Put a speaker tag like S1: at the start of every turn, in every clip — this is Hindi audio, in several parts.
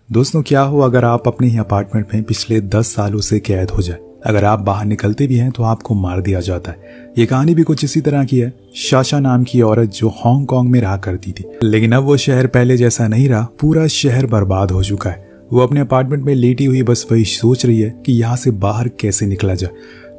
S1: दोस्तों, क्या हो अगर आप अपने ही अपार्टमेंट में पिछले 10 सालों से कैद हो जाए। अगर आप बाहर निकलते भी हैं तो आपको मार दिया जाता है। ये कहानी भी कुछ इसी तरह की है। शाशा नाम की औरत जो हांगकांग में रहा करती थी, लेकिन अब वो शहर पहले जैसा नहीं रहा। पूरा शहर बर्बाद हो चुका है। वो अपने अपार्टमेंट में लेटी हुई बस वही सोच रही है कि यहाँ से बाहर कैसे निकला जाए।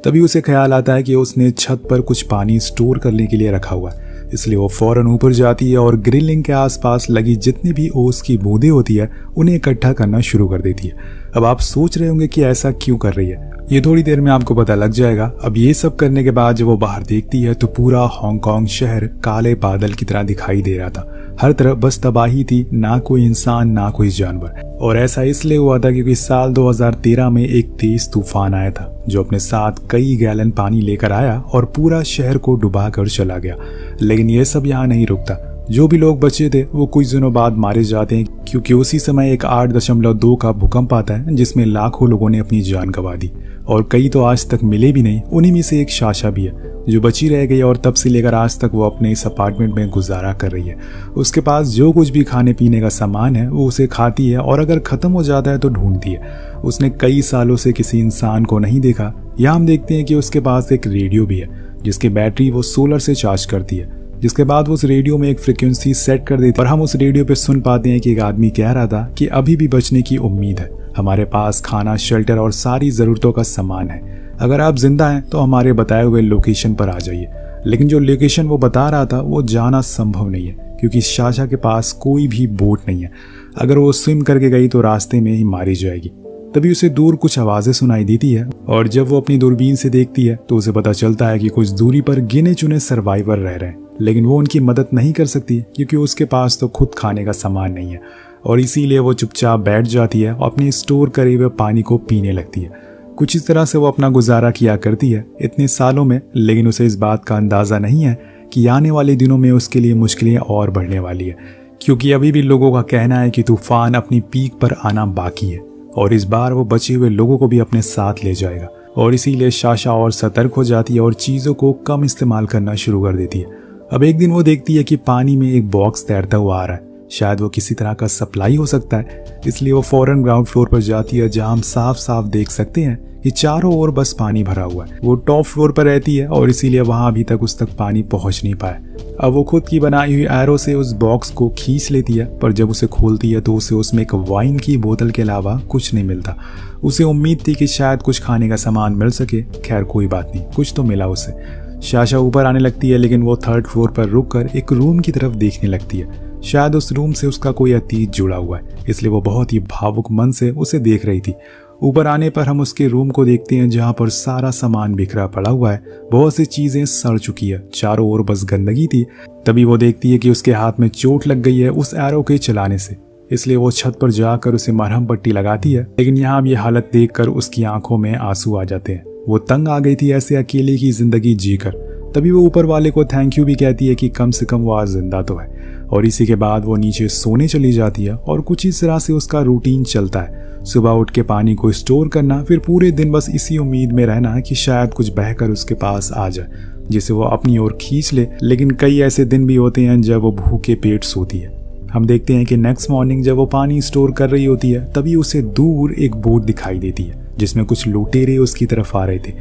S1: तभी उसे ख्याल आता है कि उसने छत पर कुछ पानी स्टोर करने के लिए रखा हुआ है। इसलिए वो फौरन ऊपर जाती है और ग्रिलिंग के आसपास लगी जितनी भी ओस की बूंदें होती है उन्हें इकट्ठा करना शुरू कर देती है। अब आप सोच रहे होंगे कि ऐसा क्यों कर रही है। ये थोड़ी देर में आपको पता लग जाएगा। अब ये सब करने के बाद जब वो बाहर देखती है तो पूरा हांगकांग शहर काले बादल की तरह दिखाई दे रहा था। हर तरफ बस तबाही थी, ना कोई इंसान ना कोई जानवर। और ऐसा इसलिए हुआ था क्योंकि साल 2013 में एक तेज तूफान आया था जो अपने साथ कई गैलन पानी लेकर आया और पूरा शहर को डुबा कर चला गया। लेकिन यह सब यहाँ नहीं रुकता। जो भी लोग बचे थे वो कुछ दिनों बाद मारे जाते हैं, क्योंकि उसी समय एक 8.2 का भूकंप आता है जिसमें लाखों लोगों ने अपनी जान गंवा दी और कई तो आज तक मिले भी नहीं। उन्हीं में से एक शाशा भी है जो बची रह गई और तब से लेकर आज तक वो अपने इस अपार्टमेंट में गुजारा कर रही है। उसके पास जो कुछ भी खाने पीने का सामान है वो उसे खाती है और अगर खत्म हो जाता है तो ढूंढती है। उसने कई सालों से किसी इंसान को नहीं देखा। यहाँ हम देखते हैं कि उसके पास एक रेडियो भी है जिसकी बैटरी वो सोलर से चार्ज करती है। जिसके बाद वो उस रेडियो में एक फ्रिक्वेंसी सेट कर देती है और हम उस रेडियो पे सुन पाते हैं कि एक आदमी कह रहा था कि अभी भी बचने की उम्मीद है। हमारे पास खाना, शेल्टर और सारी जरूरतों का सामान है। अगर आप जिंदा हैं तो हमारे बताए हुए लोकेशन पर आ जाइए। लेकिन जो लोकेशन वो बता रहा था वो जाना संभव नहीं है क्योंकि शाशा के पास कोई भी बोट नहीं है। अगर वो स्विम करके गई तो रास्ते में ही मारी जाएगी। तभी उसे दूर कुछ आवाजें सुनाई देती है और जब वो अपनी दूरबीन से देखती है तो उसे पता चलता है कि कुछ दूरी पर गिने चुने सर्वाइवर रह रहे हैं। लेकिन वो उनकी मदद नहीं कर सकती क्योंकि उसके पास तो खुद खाने का सामान नहीं है और इसीलिए वो चुपचाप बैठ जाती है और अपने स्टोर करे हुए पानी को पीने लगती है। कुछ इस तरह से वो अपना गुजारा किया करती है इतने सालों में। लेकिन उसे इस बात का अंदाजा नहीं है कि आने वाले दिनों में उसके लिए मुश्किलें और बढ़ने वाली है, क्योंकि अभी भी लोगों का कहना है कि तूफान अपनी पीक पर आना बाकी है और इस बार वो बचे हुए लोगों को भी अपने साथ ले जाएगा। और इसीलिए शाशा और सतर्क हो जाती है और चीज़ों को कम इस्तेमाल करना शुरू कर देती है। अब एक दिन वो देखती है कि पानी में एक बॉक्स तैरता हुआ आ रहा है। शायद वो किसी तरह का सप्लाई हो सकता है। इसलिए वो फौरन ग्राउंड फ्लोर पर जाती है जहां हम साफ साफ देख सकते हैं कि चारों ओर बस पानी भरा हुआ है। वो टॉप फ्लोर पर रहती है और इसीलिए वहां अभी तक उस तक पानी पहुंच नहीं पाया। अब वो खुद की बनाई हुई एरो से उस बॉक्स को खींच लेती है, पर जब उसे खोलती है तो उसे उसमें एक वाइन की बोतल के अलावा कुछ नहीं मिलता। उसे उम्मीद थी कि शायद कुछ खाने का सामान मिल सके। खैर कोई बात नहीं, कुछ तो मिला उसे। शाशा ऊपर आने लगती है लेकिन वो 3rd फ्लोर पर रुककर एक रूम की तरफ देखने लगती है। शायद उस रूम से उसका कोई अतीत जुड़ा हुआ है, इसलिए वो बहुत ही भावुक मन से उसे देख रही थी। ऊपर आने पर हम उसके रूम को देखते हैं जहां पर सारा सामान बिखरा पड़ा हुआ है। बहुत सी चीजें सड़ चुकी है, चारों ओर बस गंदगी थी। तभी वो देखती है कि उसके हाथ में चोट लग गई है उस एरो के चलाने से। इसलिए वो छत पर जाकर उसे मरहम पट्टी लगाती है। लेकिन यहाँ ये हालत देखकर उसकी आंखों में आंसू आ जाते हैं। वो तंग आ गई थी ऐसे अकेले की जिंदगी जीकर। तभी वो ऊपर वाले को थैंक यू भी कहती है कि कम से कम वो आज जिंदा तो है। और इसी के बाद वो नीचे सोने चली जाती है और कुछ इस तरह से उसका रूटीन चलता है। सुबह उठ के पानी को स्टोर करना, फिर पूरे दिन बस इसी उम्मीद में रहना है कि शायद कुछ बहकर उसके पास आ जाए जिसे वो अपनी ओर खींच ले। लेकिन कई ऐसे दिन भी होते हैं जब वो भूखे पेट सोती है। हम देखते हैं कि नेक्स्ट मॉर्निंग जब वो पानी स्टोर कर रही होती है तभी उसे दूर एक बोट दिखाई देती है जिसमें कुछ लुटेरे उसकी तरफ आ रहे थे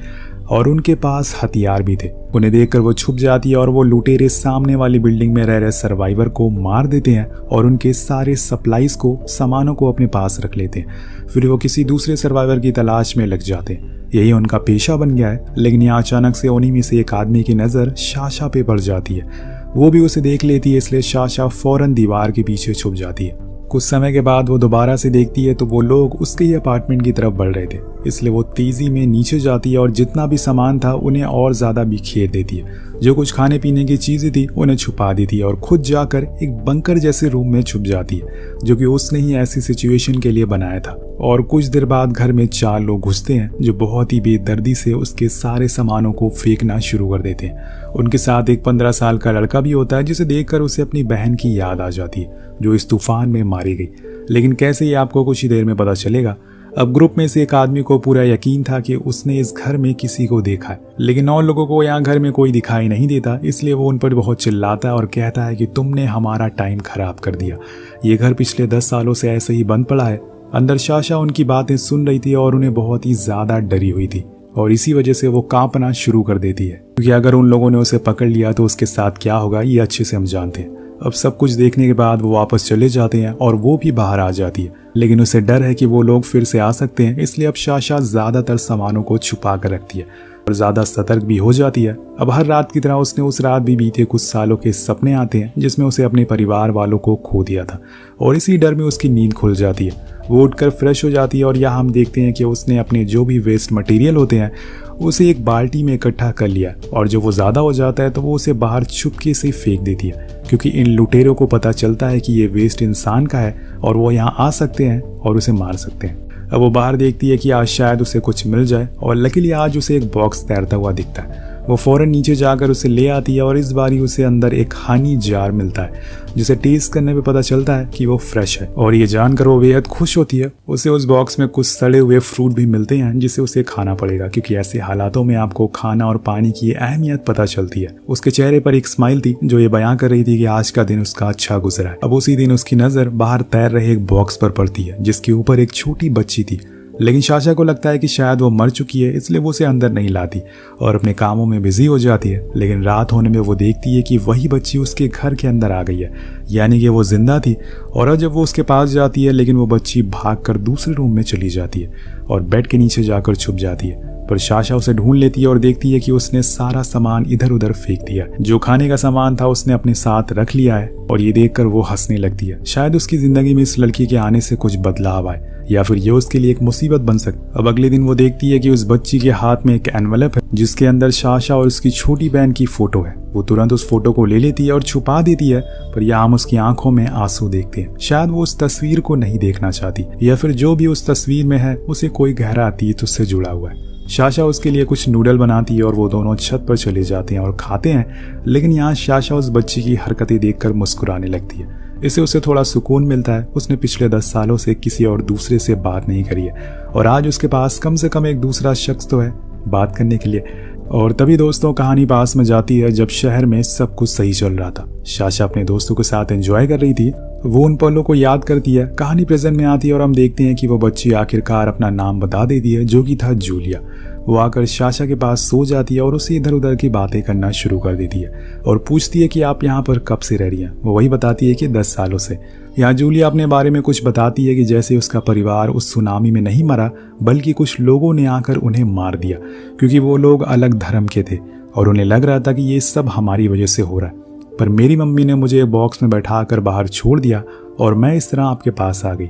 S1: और उनके पास हथियार भी थे। उन्हें देखकर वो छुप जाती है और वो लुटेरे सामने वाली बिल्डिंग में रह रहे सर्वाइवर को मार देते हैं और उनके सारे सप्लाईज को, सामानों को अपने पास रख लेते हैं। फिर वो किसी दूसरे सर्वाइवर की तलाश में लग जाते हैं। यही उनका पेशा बन गया है। लेकिन यहाँ अचानक से उन्हीं में से एक आदमी की नज़र शाशा पे पड़ जाती है। वो भी उसे देख लेती है, इसलिए शाशा फौरन दीवार के पीछे छुप जाती है। कुछ समय के बाद वो दोबारा से देखती है तो वो लोग उसके ही अपार्टमेंट की तरफ बढ़ रहे थे। इसलिए वो तेजी में नीचे जाती है और जितना भी सामान था उन्हें और ज्यादा बिखेर देती है। जो कुछ खाने पीने की चीजें थी उन्हें छुपा देती है और खुद जाकर एक बंकर जैसे रूम में छुप जाती है जो कि उसने ही ऐसी सिचुएशन के लिए बनाया था। और कुछ देर बाद घर में 4 लोग घुसते हैं जो बहुत ही बेदर्दी से उसके सारे सामानों को फेंकना शुरू कर देते हैं। उनके साथ एक 15 साल का लड़का भी होता है जिसे देखकर उसे अपनी बहन की याद आ जाती है जो इस तूफान में मारी गई। लेकिन कैसे ये आपको कुछ ही देर में पता चलेगा। अब ग्रुप में से एक आदमी को पूरा यकीन था कि उसने इस घर में किसी को देखा है, लेकिन और लोगों को यहाँ घर में कोई दिखाई नहीं देता। इसलिए वो उन पर बहुत चिल्लाता है और कहता है कि तुमने हमारा टाइम खराब कर दिया। ये घर पिछले 10 सालों से ऐसे ही बंद पड़ा है अंदर साशा उनकी बातें सुन रही थी और उन्हें बहुत ही ज्यादा डरी हुई थी और इसी वजह से वो कांपना शुरू कर देती है, क्योंकि अगर उन लोगों ने उसे पकड़ लिया तो उसके साथ क्या होगा ये अच्छे से हम जानते हैं। अब सब कुछ देखने के बाद वो वापस चले जाते हैं और वो भी बाहर आ जाती है, लेकिन उसे डर है कि वो लोग फिर से आ सकते हैं, इसलिए अब साशा ज्यादातर सामानों को छुपा कर रखती है और ज्यादा सतर्क भी हो जाती है। अब हर रात की तरह उसने उस रात भी बीते कुछ सालों के सपने आते हैं जिसमें उसे अपने परिवार वालों को खो दिया था और इसी डर में उसकी नींद खुल जाती है। वो उठकर फ्रेश हो जाती है और यहाँ हम देखते हैं कि उसने अपने जो भी वेस्ट मटेरियल होते हैं उसे एक बाल्टी में इकट्ठा कर लिया और जब वो ज़्यादा हो जाता है तो वो उसे बाहर चुपके से फेंक देती है, क्योंकि इन लुटेरों को पता चलता है कि ये वेस्ट इंसान का है और वो यहाँ आ सकते हैं और उसे मार सकते हैं। अब वो बाहर देखती है कि आज शायद उसे कुछ मिल जाए और लकीली आज उसे एक बॉक्स तैरता हुआ दिखता है। वो फौरन नीचे जाकर उसे ले आती है और इस बारी उसे अंदर एक हनी जार मिलता है जिसे टेस्ट करने पे पता चलता है कि वो फ्रेश है और ये जानकर वो बेहद खुश होती है। उसे उस बॉक्स में कुछ सड़े हुए फ्रूट भी मिलते हैं जिसे उसे खाना पड़ेगा, क्योंकि ऐसे हालातों में आपको खाना और पानी की अहमियत पता चलती है। उसके चेहरे पर एक स्माइल थी जो ये बयां कर रही थी कि आज का दिन उसका अच्छा गुजरा है। अब उसी दिन उसकी नजर बाहर तैर रहे एक बॉक्स पर पड़ती है जिसके ऊपर एक छोटी बच्ची थी, लेकिन साशा को लगता है कि शायद वो मर चुकी है, इसलिए वो उसे अंदर नहीं लाती और अपने कामों में बिजी हो जाती है। लेकिन रात होने में वो देखती है कि वही बच्ची उसके घर के अंदर आ गई है, यानी कि वो जिंदा थी। और जब वो उसके पास जाती है लेकिन वो बच्ची भागकर दूसरे रूम में चली जाती है और बेड के नीचे जाकर छुप जाती है। पर साशा उसे ढूंढ लेती है और देखती है कि उसने सारा सामान इधर उधर फेंक दिया। जो खाने का सामान था उसने अपने साथ रख लिया है और ये देखकर वो हंसने लगती है। शायद उसकी जिंदगी में इस लड़की के आने से कुछ बदलाव आए या फिर ये उसके लिए एक मुसीबत बन सकती। अब अगले दिन वो देखती है कि उस बच्ची के हाथ में एक एनवलप है जिसके अंदर साशा और उसकी छोटी बहन की फोटो है। वो तुरंत उस फोटो को ले लेती है और छुपा देती है, पर यहाँ हम उसकी आंखों में आंसू देखते हैं। शायद वो उस तस्वीर को नहीं देखना चाहती या फिर जो भी उस तस्वीर में है उसे कोई गहरा अतीत उससे जुड़ा हुआ है। साशा उसके लिए कुछ नूडल बनाती है और वो दोनों छत पर चले जाते हैं और खाते हैं, लेकिन यहाँ साशा उस बच्ची की हरकतें देखकर मुस्कुराने लगती है। इससे उसे थोड़ा सुकून मिलता है। उसने पिछले 10 सालों से किसी और दूसरे से बात नहीं करी है और आज उसके पास कम से कम एक दूसरा शख्स तो है बात करने के लिए। और तभी दोस्तों कहानी पास में जाती है जब शहर में सब कुछ सही चल रहा था। साशा अपने दोस्तों के साथ एंजॉय कर रही थी, वो उन पलों को याद करती है। कहानी प्रेजेंट में आती है और हम देखते हैं कि वो बच्ची आखिरकार अपना नाम बता देती है जो कि था जूलिया। वो आकर साशा के पास सो जाती है और उसे इधर उधर की बातें करना शुरू कर देती है और पूछती है कि आप यहाँ पर कब से रह रही हैं। वो वही बताती है कि 10 सालों से। यहाँ जूलिया अपने बारे में कुछ बताती है कि जैसे उसका परिवार उस सुनामी में नहीं मरा बल्कि कुछ लोगों ने आकर उन्हें मार दिया, क्योंकि वो लोग अलग धर्म के थे और उन्हें लग रहा था कि ये सब हमारी वजह से हो रहा है। पर मेरी मम्मी ने मुझे बॉक्स में बैठा कर बाहर छोड़ दिया और मैं इस तरह आपके पास आ गई।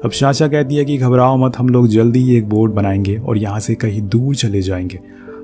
S1: अब साशा कहती है कि घबराओ मत, हम लोग जल्दी ही एक बोट बनाएंगे और यहाँ से कहीं दूर चले जाएंगे।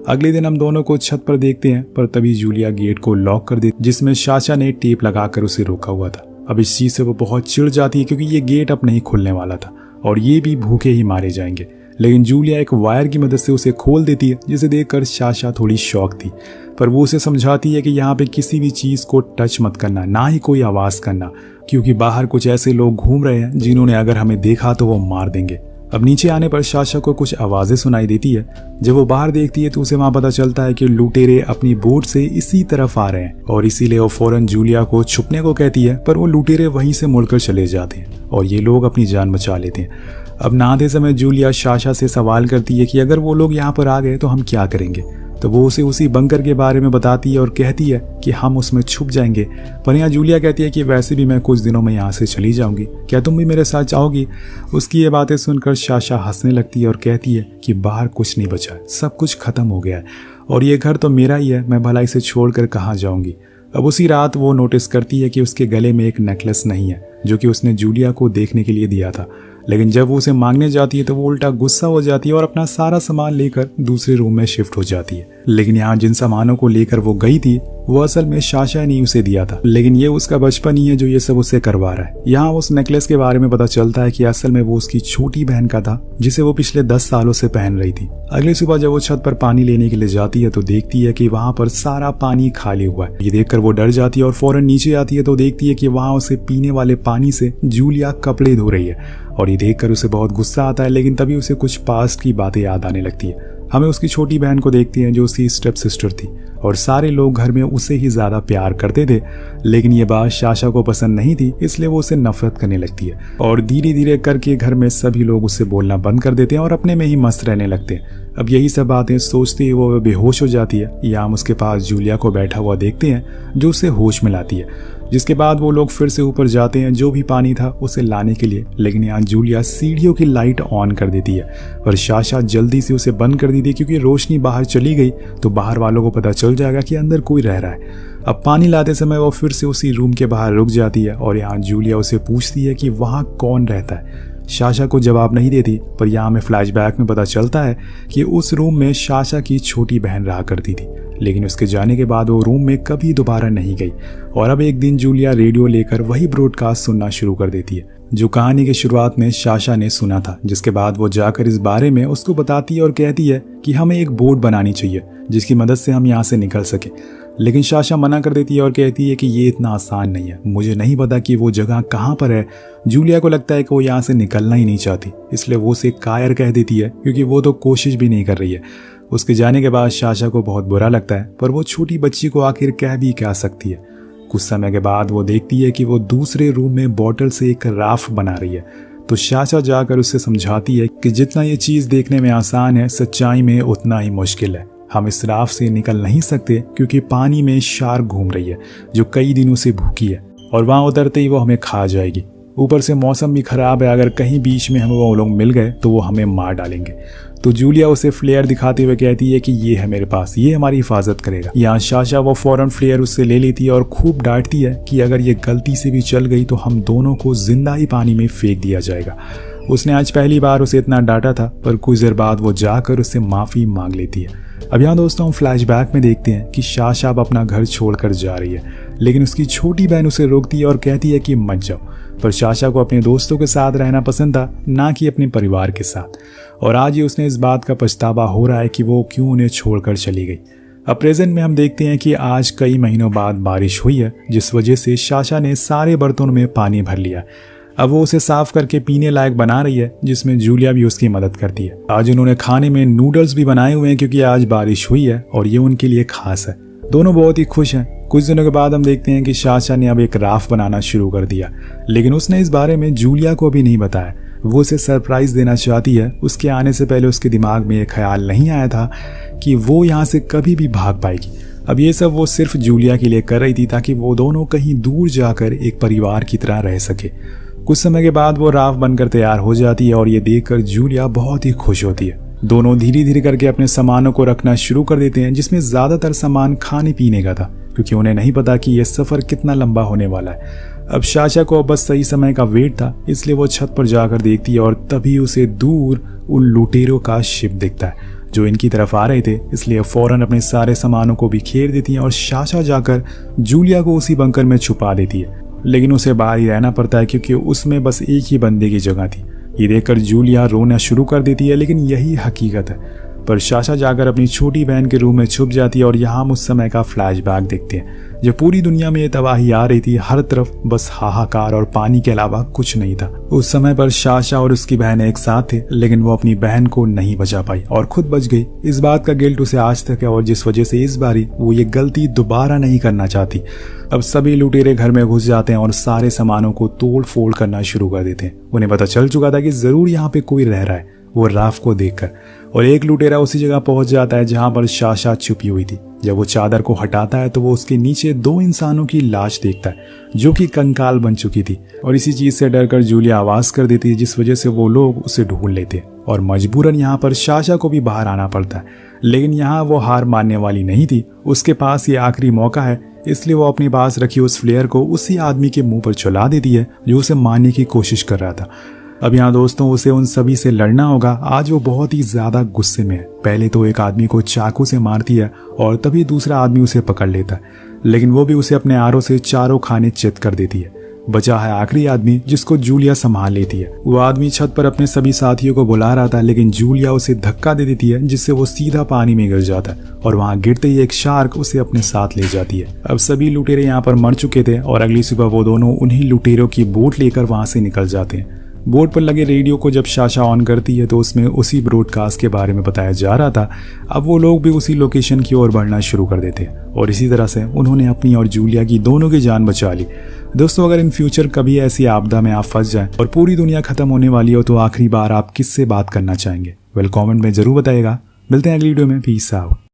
S1: अगले दिन हम दोनों को छत पर देखते हैं, पर तभी जूलिया गेट को लॉक कर देती जिसमें साशा ने टेप लगाकर उसे रोका हुआ था। अब इस चीज से वो बहुत चिढ़ जाती है क्योंकि ये गेट अब नहीं खुलने वाला था और ये भी भूखे ही मारे जाएंगे। लेकिन जूलिया एक वायर की मदद से उसे खोल देती है, जिसे देखकर साशा थोड़ी शॉक थी, पर वो उसे समझाती है कि यहाँ पे किसी भी चीज को टच मत करना, ना ही कोई आवाज करना, क्योंकि बाहर कुछ ऐसे लोग घूम रहे हैं जिन्होंने अगर हमें देखा तो वो मार देंगे। अब नीचे आने पर साशा को कुछ आवाजें सुनाई देती है। जब वो बाहर देखती है तो उसे वहां पता चलता है कि लुटेरे अपनी बोट से इसी तरफ आ रहे हैं और इसीलिए वो फौरन जूलिया को छुपने को कहती है, पर वो लुटेरे वहीं से मुड़कर चले जाते हैं और ये लोग अपनी जान बचा लेते हैं। अब नहाते समय जूलिया साशा से सवाल करती है कि अगर वो लोग यहाँ पर आ गए तो हम क्या करेंगे, तो वो उसे उसी बंकर के बारे में बताती है और कहती है कि हम उसमें छुप जाएंगे। पर यहाँ जूलिया कहती है कि वैसे भी मैं कुछ दिनों में यहाँ से चली जाऊंगी, क्या तुम भी मेरे साथ जाओगी। उसकी ये बातें सुनकर साशा हंसने लगती है और कहती है कि बाहर कुछ नहीं बचा है, सब कुछ खत्म हो गया है और ये घर तो मेरा ही है, मैं भला इसे छोड़कर कहाँ जाऊंगी। अब उसी रात वो नोटिस करती है कि उसके गले में एक नेकलेस नहीं है जो कि उसने जूलिया को देखने के लिए दिया था, लेकिन जब वो उसे मांगने जाती है तो वो उल्टा गुस्सा हो जाती है और अपना सारा सामान लेकर दूसरे रूम में शिफ्ट हो जाती है। लेकिन यहाँ जिन सामानों को लेकर वो गई थी वो असल में साशा ने उसे दिया था, लेकिन ये उसका बचपन ही है जो ये सब उसे करवा रहा है। यहाँ उस नेकलेस के बारे में पता चलता है कि असल में वो उसकी छोटी बहन का था जिसे वो पिछले 10 सालों से पहन रही थी। अगली सुबह जब वो छत पर पानी लेने के लिए जाती है तो देखती है कि वहां पर सारा पानी खाली हुआ है। ये देखकर वो डर जाती है और फौरन नीचे आती है तो देखती है कि वहां उसे पीने वाले पानी से जूलिया कपड़े धो रही है और ये देखकर उसे बहुत गुस्सा आता है, लेकिन तभी उसे कुछ पास्ट की बातें याद आने लगती है। हमें उसकी छोटी बहन को देखते हैं जो उसकी स्टेप सिस्टर थी और सारे लोग घर में उसे ही ज़्यादा प्यार करते थे। लेकिन ये बात साशा को पसंद नहीं थी, इसलिए वो उसे नफरत करने लगती है और धीरे धीरे करके घर में सभी लोग उससे बोलना बंद कर देते हैं और अपने में ही मस्त रहने लगते हैं। अब यही सब बातें सोचते ही वो बेहोश हो जाती है। या हम उसके पास जूलिया को बैठा हुआ देखते हैं जो उसे होश में लाती है, जिसके बाद वो लोग फिर से ऊपर जाते हैं जो भी पानी था उसे लाने के लिए। लेकिन यहाँ जूलिया सीढ़ियों की लाइट ऑन कर देती है और साशा जल्दी से उसे बंद कर देती है क्योंकि रोशनी बाहर चली गई तो बाहर वालों को पता चल जाएगा कि अंदर कोई रह रहा है। अब पानी लाते समय वो फिर से उसी रूम के बाहर रुक जाती है और यहाँ जूलिया उसे पूछती है कि वहाँ कौन रहता है। साशा को जवाब नहीं देती, पर यहाँ हमें फ्लैशबैक में पता चलता है कि उस रूम में साशा की छोटी बहन रहा करती थी, लेकिन उसके जाने के बाद वो रूम में कभी दोबारा नहीं गई। और अब एक दिन जूलिया रेडियो लेकर वही ब्रॉडकास्ट सुनना शुरू कर देती है जो कहानी की शुरुआत में साशा ने सुना था, जिसके बाद वो जाकर इस बारे में उसको बताती है और कहती है कि हमें एक बोट बनानी चाहिए जिसकी मदद से हम यहाँ से निकल सके। लेकिन साशा मना कर देती है और कहती है कि ये इतना आसान नहीं है, मुझे नहीं पता कि वो जगह कहाँ पर है। जूलिया को लगता है कि वो यहाँ से निकलना ही नहीं चाहती, इसलिए वो उसे कायर कह देती है क्योंकि वो तो कोशिश भी नहीं कर रही है। उसके जाने के बाद साशा को बहुत बुरा लगता है, पर वो छोटी बच्ची को आखिर कह भी क्या सकती है। कुछ समय के बाद वो देखती है कि वो दूसरे रूम में बॉटल से एक राफ्ट बना रही है, तो साशा जाकर उसे समझाती है कि जितना ये चीज़ देखने में आसान है सच्चाई में उतना ही मुश्किल है। हम इस राफ्ट से निकल नहीं सकते क्योंकि पानी में शार्क घूम रही है जो कई दिनों से भूखी है और वहाँ उतरते ही वो हमें खा जाएगी। ऊपर से मौसम भी खराब है, अगर कहीं बीच में हमें वो लोग मिल गए तो वो हमें मार डालेंगे। तो जूलिया उसे फ्लेयर दिखाते हुए कहती है कि ये है मेरे पास, ये हमारी हिफाजत करेगा। यहाँ साशा वो फौरन फ्लेयर उससे ले लेती है और खूब डांटती है कि अगर ये गलती से भी चल गई तो हम दोनों को जिंदा ही पानी में फेंक दिया जाएगा। उसने आज पहली बार उसे इतना डांटा था, पर कुछ देर बाद वो जाकर उससे माफ़ी मांग लेती है। अब यहाँ दोस्तों हम फ्लैशबैक में देखते हैं कि साशा अब अपना घर छोड़कर जा रही है, लेकिन उसकी छोटी बहन उसे रोकती है और कहती है कि मत जाओ। पर साशा को अपने दोस्तों के साथ रहना पसंद था, ना कि अपने परिवार के साथ, और आज ही उसने इस बात का पछतावा हो रहा है कि वो क्यों उन्हें छोड़कर चली गई। अब प्रेजेंट में हम देखते हैं कि आज कई महीनों बाद बारिश हुई है, जिस वजह से साशा ने सारे बर्तनों में पानी भर लिया। अब वो उसे साफ करके पीने लायक बना रही है, जिसमें जूलिया भी उसकी मदद करती है। आज उन्होंने खाने में नूडल्स भी बनाए हुए हैं क्योंकि आज बारिश हुई है और ये उनके लिए खास है। दोनों बहुत ही खुश हैं। कुछ दिनों के बाद हम देखते हैं कि साशा ने अब एक राफ्ट बनाना शुरू कर दिया, लेकिन उसने इस बारे में जूलिया को भी नहीं बताया। वो उसे सरप्राइज देना चाहती है। उसके आने से पहले उसके दिमाग में ये ख्याल नहीं आया था कि वो यहाँ से कभी भी भाग पाएगी। अब ये सब वो सिर्फ जूलिया के लिए कर रही थी ताकि वो दोनों कहीं दूर जाकर एक परिवार की तरह रह सके। कुछ समय के बाद वो राफ्ट बनकर तैयार हो जाती है और ये देखकर जूलिया बहुत ही खुश होती है। दोनों धीरे धीरे करके अपने सामानों को रखना शुरू कर देते हैं, जिसमें ज्यादातर सामान खाने पीने का था, क्योंकि उन्हें नहीं पता कि यह सफर कितना लंबा होने वाला है। अब साशा को बस सही समय का वेट था, इसलिए वो छत पर जाकर देखती है और तभी उसे दूर उन लुटेरों का शिप दिखता है जो इनकी तरफ आ रहे थे। इसलिए फौरन अपने सारे सामानों को बिखेर देती है और साशा जाकर जूलिया को उसी बंकर में छुपा देती है। लेकिन उसे बाहर ही रहना पड़ता है क्योंकि उसमें बस एक ही बंदे की जगह थी। ये देखकर जूलिया रोना शुरू कर देती है, लेकिन यही हकीकत है। पर साशा जाकर अपनी छोटी बहन के रूम में छुप जाती है और यहाँ हम उस समय का फ्लैशबैक देखते हैं जब पूरी दुनिया में ये तबाही आ रही थी। हर तरफ बस हाहाकार और पानी के अलावा कुछ नहीं था। उस समय पर साशा और उसकी बहन एक साथ थे, लेकिन वो अपनी बहन को नहीं बचा पाई और खुद बच गई। इस बात का गिल्ट उसे आज तक है और जिस वजह से इस बारी वो ये गलती दोबारा नहीं करना चाहती। अब सभी लुटेरे घर में घुस जाते हैं और सारे सामानों को तोड़ फोड़ करना शुरू कर देते हैं। उन्हें पता चल चुका था कि जरूर यहाँ पे कोई रह रहा है, वो राफ्ट को देखकर, और एक लुटेरा उसी जगह पहुंच जाता है जहां पर साशा छुपी हुई थी। जब वो चादर को हटाता है तो वो उसके नीचे 2 इंसानों की लाश देखता है जो कि कंकाल बन चुकी थी, और इसी चीज से डरकर जूलिया आवाज कर देती है, जिस वजह से वो लोग उसे ढूंढ लेते और मजबूरन यहाँ पर साशा को भी बाहर आना पड़ता है। लेकिन यहाँ वो हार मानने वाली नहीं थी। उसके पास ये आखिरी मौका है, इसलिए वो अपने पास रखी उस फ्लेयर को उसी आदमी के मुंह पर चला देती है जो उसे मारने की कोशिश कर रहा था। अब यहाँ दोस्तों उसे उन सभी से लड़ना होगा। आज वो बहुत ही ज्यादा गुस्से में है। पहले तो एक आदमी को चाकू से मारती है और तभी दूसरा आदमी उसे पकड़ लेता है, लेकिन वो भी उसे अपने आरों से चारों खाने चित कर देती है। बचा है आखिरी आदमी जिसको जूलिया संभाल लेती है। वो आदमी छत पर अपने सभी साथियों को बुला रहा था, लेकिन जूलिया उसे धक्का दे देती है, जिससे वो सीधा पानी में गिर जाता है और वहां गिरते ही एक शार्क उसे अपने साथ ले जाती है। अब सभी लुटेरे यहाँ पर मर चुके थे और अगली सुबह वो दोनों उन्हीं लुटेरों की बोट लेकर वहां से निकल जाते हैं। बोर्ड पर लगे रेडियो को जब साशा ऑन करती है तो उसमें उसी ब्रॉडकास्ट के बारे में बताया जा रहा था। अब वो लोग भी उसी लोकेशन की ओर बढ़ना शुरू कर देते और इसी तरह से उन्होंने अपनी और जूलिया की दोनों की जान बचा ली। दोस्तों, अगर इन फ्यूचर कभी ऐसी आपदा में आप फंस जाएं और पूरी दुनिया खत्म होने वाली हो तो आखिरी बार आप किससे बात करना चाहेंगे? कमेंट में जरूर बताइएगा। मिलते हैं अगली वीडियो में। Peace out.